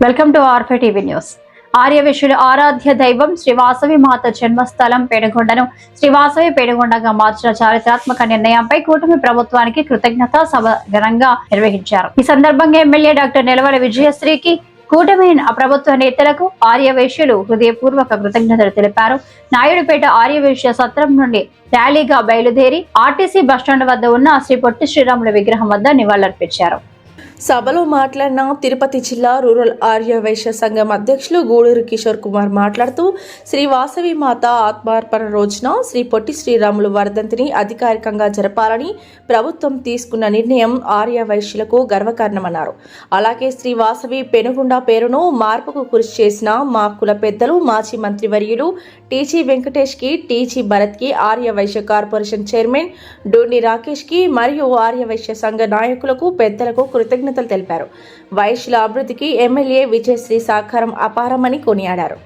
Welcome to ఆర్ఫై TV news. ఆర్యవేశుల ఆరాధ్య దైవం శ్రీ వాసవి మాత జన్మస్థలం పెనుగొండను శ్రీ వాసవి పెనుగొండగా మార్చిన చారిత్రాత్మక నిర్ణయంపై కూటమి ప్రభుత్వానికి కృతజ్ఞతా సభ ఘనంగా నిర్వహించారు. ఈ సందర్భంగా ఎమ్మెల్యే డాక్టర్ నెలవల విజయశ్రీకి కూటమి ప్రభుత్వ నేతలకు ఆర్యవేశ్యులు హృదయపూర్వక కృతజ్ఞతలు తెలిపారు. నాయుడుపేట ఆర్యవేశ్య సత్రం నుండి ర్యాలీగా బయలుదేరి ఆర్టీసీ బస్టాండ్ వద్ద ఉన్న శ్రీ పొట్టి శ్రీరాముల విగ్రహం వద్ద నివాళులర్పించారు. సభలో మాట్లాడిన తిరుపతి జిల్లా రూరల్ ఆర్యవైశ్య సంఘం అధ్యక్షులు గూడూరు కిషోర్ కుమార్ మాట్లాడుతూ శ్రీ వాసవి మాత ఆత్మార్పణ రోజున శ్రీ పొట్టి శ్రీరాములు వర్ధంతిని అధికారికంగా జరపాలని ప్రభుత్వం తీసుకున్న నిర్ణయం ఆర్యవైశ్యులకు గర్వకారణమన్నారు. అలాగే శ్రీ వాసవి పెనుగొండ పేరును మార్పుకు కృషి చేసిన మా కుల పెద్దలు మాజీ మంత్రివర్యులు టీజీ వెంకటేష్ కి, టీజీ భరత్ కి, ఆర్యవైశ్య కార్పొరేషన్ చైర్మన్ డోని రాకేష్ కి మరియు ఆర్యవైశ్య సంఘ నాయకులకు పెద్దలకు కృతజ్ఞతలు తెలిపారు. వైశ్యుల అభివృద్ధికి ఎమ్మెల్యే విజయశ్రీ సహకారం అపారమని కొనియాడారు.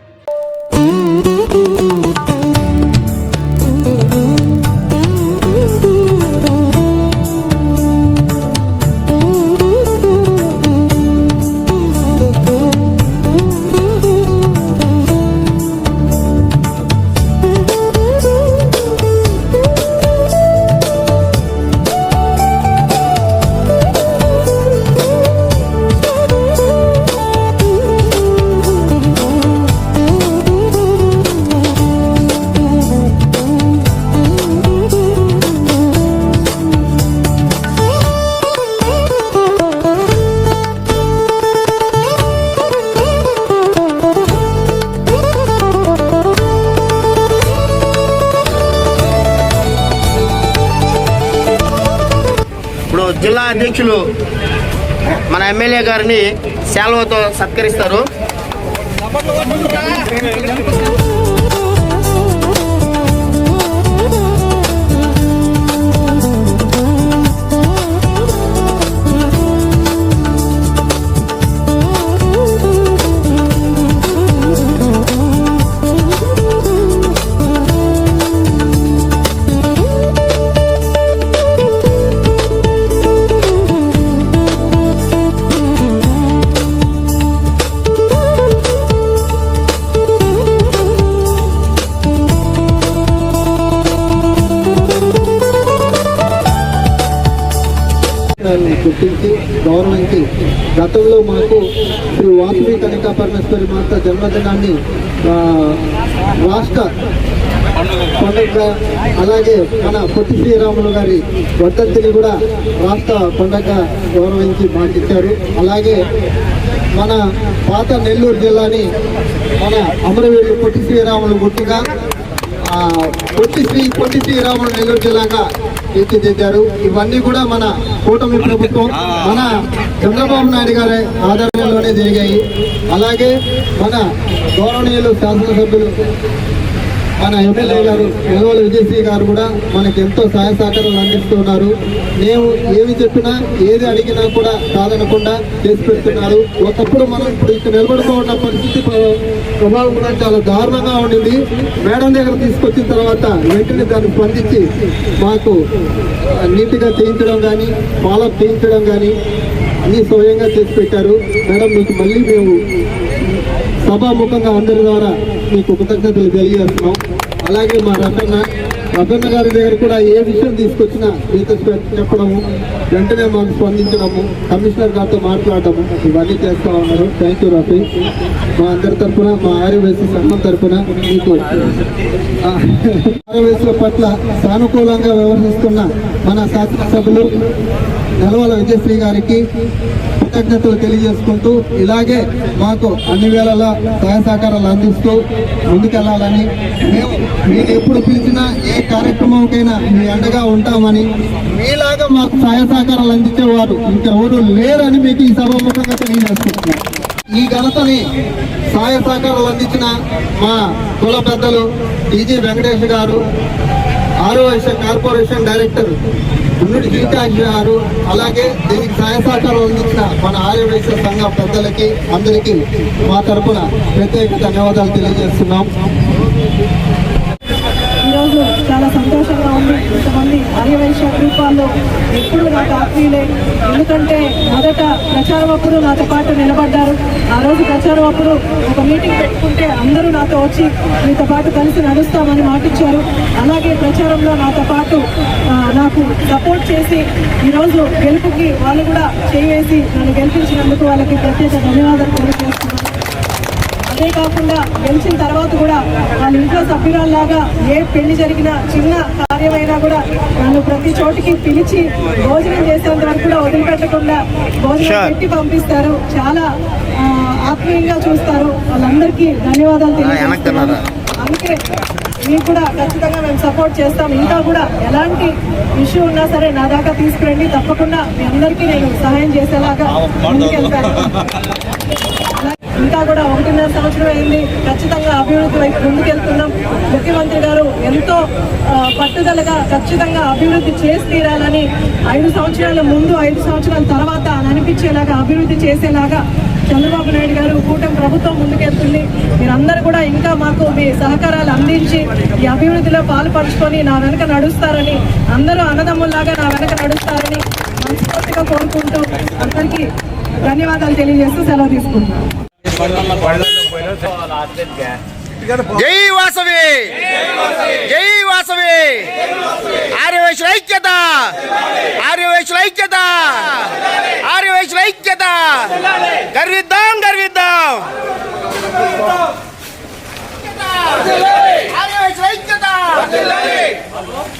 ఇప్పుడు జిల్లా అధ్యక్షులు మన ఎమ్మెల్యే గారిని శాలువతో సత్కరిస్తారు. గుర్తించి గౌరవించి గతంలో మాకు శ్రీ వాసవి కనికా పరమేశ్వరి మాత జన్మదినాన్ని రాష్ట్ర పండుగ, అలాగే మన పొట్టి శ్రీరాములు గారి వర్ధంతిని కూడా రాష్ట్ర పండుగ గౌరవించి మాకిచ్చారు. అలాగే మన పాత నెల్లూరు జిల్లాని మన అమరవీరులు పొట్టి శ్రీరాములు గుర్తుగా పొట్టి శ్రీరాములు నెల్లూరు జిల్లాగా తీర్చిదిద్దారు. ఇవన్నీ కూడా మన కూటమి ప్రభుత్వం మన చంద్రబాబు నాయుడు గారి ఆధ్వర్యంలోనే జరిగాయి. అలాగే మన గౌరవనీయులు శాసనసభ్యులు మన ఎమ్మెల్యే గారు నెలవల విజయశ్రీ గారు కూడా మనకి ఎంతో సహాయ సహకారాలు అందిస్తున్నారు. మేము ఏమి చెప్పినా ఏది అడిగినా కూడా కాదనకుండా చేసి పెడుతున్నారు. ఒకప్పుడు మనం ఇప్పుడు ఇక్కడ నిలబడుకోన్న పరిస్థితి ప్రభావం కూడా చాలా దారుణంగా ఉండింది. మేడం దగ్గర తీసుకొచ్చిన తర్వాత వెంటనే దాన్ని స్పందించి మాకు నీట్గా చేయించడం కానీ ఫాలోఅప్ చేయించడం కానీ అన్ని స్వయంగా చేసి పెట్టారు. మేడం మీకు మళ్ళీ మేము సభాముఖంగా అందరి ద్వారా మీకు కృతజ్ఞతలు తెలియజేస్తున్నాం. అలాగే మా రతన్న గారి దగ్గర కూడా ఏ విషయం తీసుకొచ్చినా మీతో చెప్పడము, వెంటనే మాకు స్పందించడము, కమిషనర్ గారితో మాట్లాడటము ఇవన్నీ చేస్తూ ఉన్నారు. Thank you Rafi. మా అందరి తరఫున, మా ఆర్యవేశ్య సంఘం తరఫున మీకు ఆర్యవేశ్యుల పట్ల సానుకూలంగా వ్యవహరిస్తున్న మన శాసనసభ్యులు నెలవల విజయశ్రీ గారికి కృతజ్ఞతలు తెలియజేసుకుంటూ ఇలాగే మాకు అన్ని వేళలా సహాయ సహకారాలు అందిస్తూ ముందుకెళ్లాలని, మీరు ఎప్పుడు పిలిచినా ఏ కార్యక్రమంకైనా మీ అండగా ఉంటామని, మీలాగా మాకు సహాయ సహకారాలు అందించేవారు ఇంకెవరు లేరని మీకు ఈ సభాముఖంగా తెలియజేసుకుంటున్నాం. ఈ ఘనతని సహాయ సహకారాలు అందించిన మా కుల పెద్దలు టీజీ వెంకటేష్ గారు, ఆర్యవైశ్య కార్పొరేషన్ డైరెక్టర్ ఉన్నటి జీవితాక్ష గారు, అలాగే దీనికి సహాయ సహకారం అందించిన మన ఆర్యవైశ్య సంఘ పెద్దలకి అందరికీ మా తరఫున ప్రత్యేక ధన్యవాదాలు తెలియజేస్తున్నాం. ఈరోజు చాలా సంతోషంగా ఉంది. కొంతమంది ఆర్యవైశ్య గ్రూప్ వాళ్ళు ఎప్పుడు నాకు ఆత్మీయులే. ఎందుకంటే మొదట ప్రచారం అప్పుడు నాతో పాటు నిలబడ్డారు. ఆ రోజు ప్రచారం అప్పుడు ఒక మీటింగ్ పెట్టుకుంటే అందరూ నాతో వచ్చి మీతో పాటు కలిసి నడుస్తామని మాటిచ్చారు. అలాగే ప్రచారంలో నాతో పాటు నాకు సపోర్ట్ చేసి ఈరోజు గెలుపుకి వాళ్ళు కూడా చేసి నన్ను గెలిపించినందుకు వాళ్ళకి ప్రత్యేక ధన్యవాదాలు తెలియజేస్తున్నాను. అదే కాకుండా గెలిచిన తర్వాత కూడా వాళ్ళ ఇంట్లో సభ్యురాల్లాగా ఏ పెళ్లి జరిగినా చిన్న కార్యమైనా కూడా నన్ను ప్రతి చోటికి పిలిచి భోజనం చేసేంత వరకు కూడా వదిలిపెట్టకుండా భోజనం పెట్టి పంపిస్తారు. చాలా ఆత్మీయంగా చూస్తారు. వాళ్ళందరికీ ధన్యవాదాలు తెలియజేస్తున్నాను. అందుకే మీకు కూడా ఖచ్చితంగా మేము సపోర్ట్ చేస్తాం. ఇంకా కూడా ఎలాంటి ఇష్యూ ఉన్నా సరే నా దాకా తీసుకురండి. తప్పకుండా మీ అందరికీ నేను సహాయం చేసేలాగా ముందుకెళ్తాను. ఇంకా కూడా 1.5 సంవత్సరం అయింది. ఖచ్చితంగా అభివృద్ధి వైపు ముందుకెళ్తున్నాం. ముఖ్యమంత్రి గారు ఎంతో పట్టుదలగా ఖచ్చితంగా అభివృద్ధి చేసి తీరాలని 5 సంవత్సరాల ముందు 5 సంవత్సరాల తర్వాత అనిపించేలాగా అభివృద్ధి చేసేలాగా చంద్రబాబు నాయుడు గారు కూటమి ప్రభుత్వం ముందుకెళ్తుంది. మీరందరూ కూడా ఇంకా మాకు మీ సహకారాలు అందించి ఈ అభివృద్ధిలో పాలు పంచుకొని నా వెనక నడుస్తారని, అందరూ అన్నదమ్ముల్లాగా నా వెనక నడుస్తారని మనస్ఫూర్తిగా కోరుకుంటూ అందరికీ ధన్యవాదాలు తెలియజేస్తూ సెలవు తీసుకుంటున్నాను. జై వాసవి, జై వాసవి, ఆర్యవైశ్యుల ఐక్యత, ఆర్యవైశ్యుల ఐక్యత, ఆర్యవైశ్యుల ఐక్యత. గర్విద్దాం, గర్విద్దాం. ఆర్యవైశ్యుల ఐక్యత,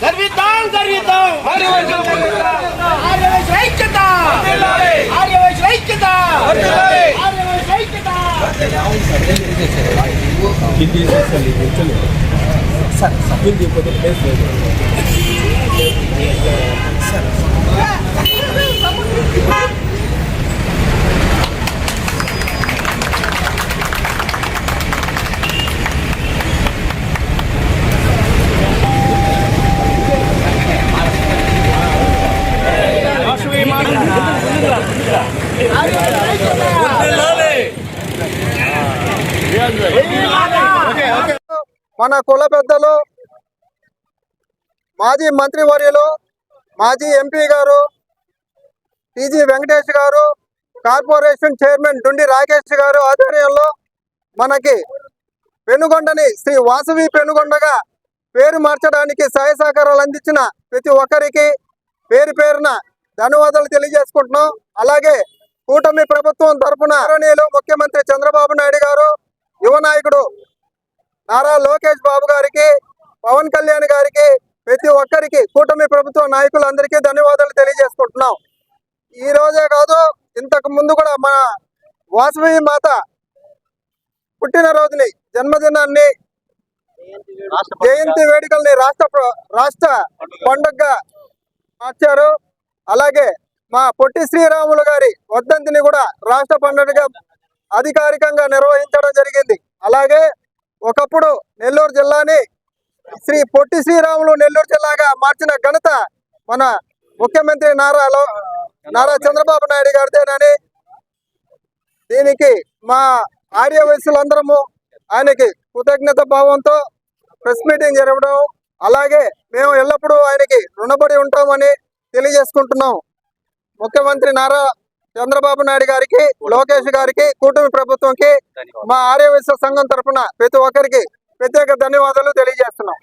గర్విద్దాం, గర్విద్దాం. ఆర్యవైశ్యుల ఐక్యత, ఆర్యవైశ్యుల ఐక్యత, ఆర్యవైశ్యుల ఐక్యత. మన కుల పెద్దలు, మాజీ మంత్రివర్యులు, మాజీ ఎంపీ గారు టీజీ వెంకటేష్ గారు, కార్పొరేషన్ చైర్మన్ డుండి రాకేష్ గారు ఆధ్వర్యంలో మనకి పెనుగొండని శ్రీ వాసవి పెనుగొండగా పేరు మార్చడానికి సహాయ సహకారాలు అందించిన ప్రతి ఒక్కరికి పేరు పేరున ధన్యవాదాలు తెలియజేసుకుంటున్నాం. అలాగే కూటమి ప్రభుత్వం తరఫున ముఖ్యమంత్రి చంద్రబాబు నాయుడు గారు, యువ నాయకుడు నారా లోకేష్ బాబు గారికి, పవన్ కళ్యాణ్ గారికి, ప్రతి ఒక్కరికి కూటమి ప్రభుత్వ నాయకులందరికీ ధన్యవాదాలు తెలియజేసుకుంటున్నాం. ఈ రోజే కాదు, ఇంతకు ముందు కూడా మన వాసవి మాత పుట్టినరోజుని, జన్మదినాన్ని, జయంతి వేడుకల్ని రాష్ట్ర పండుగగా మార్చారు. అలాగే మా పొట్టి శ్రీరాములు గారి వర్ధంతిని కూడా రాష్ట్ర పండుగగా అధికారికంగా నిర్వహించడం జరిగింది. అలాగే ఒకప్పుడు నెల్లూరు జిల్లాని శ్రీ పొట్టి శ్రీరాములు నెల్లూరు జిల్లాగా మార్చిన ఘనత మన ముఖ్యమంత్రి నారా చంద్రబాబు నాయుడు గారిదేనని, దీనికి మా ఆర్యవైశ్యులందరము ఆయనకి కృతజ్ఞత భావంతో ప్రెస్ మీటింగ్ జరగడం, అలాగే మేము ఎల్లప్పుడూ ఆయనకి రుణపడి ఉంటామని తెలియజేసుకుంటున్నాం. ముఖ్యమంత్రి నారా చంద్రబాబు నాయుడు గారికి, లోకేష్ గారికి, కూటమి ప్రభుత్వంకి మా ఆర్యవైశ్య సంఘం తరఫున ప్రతి ఒక్కరికి ప్రత్యేక ధన్యవాదాలు తెలియజేస్తున్నాం.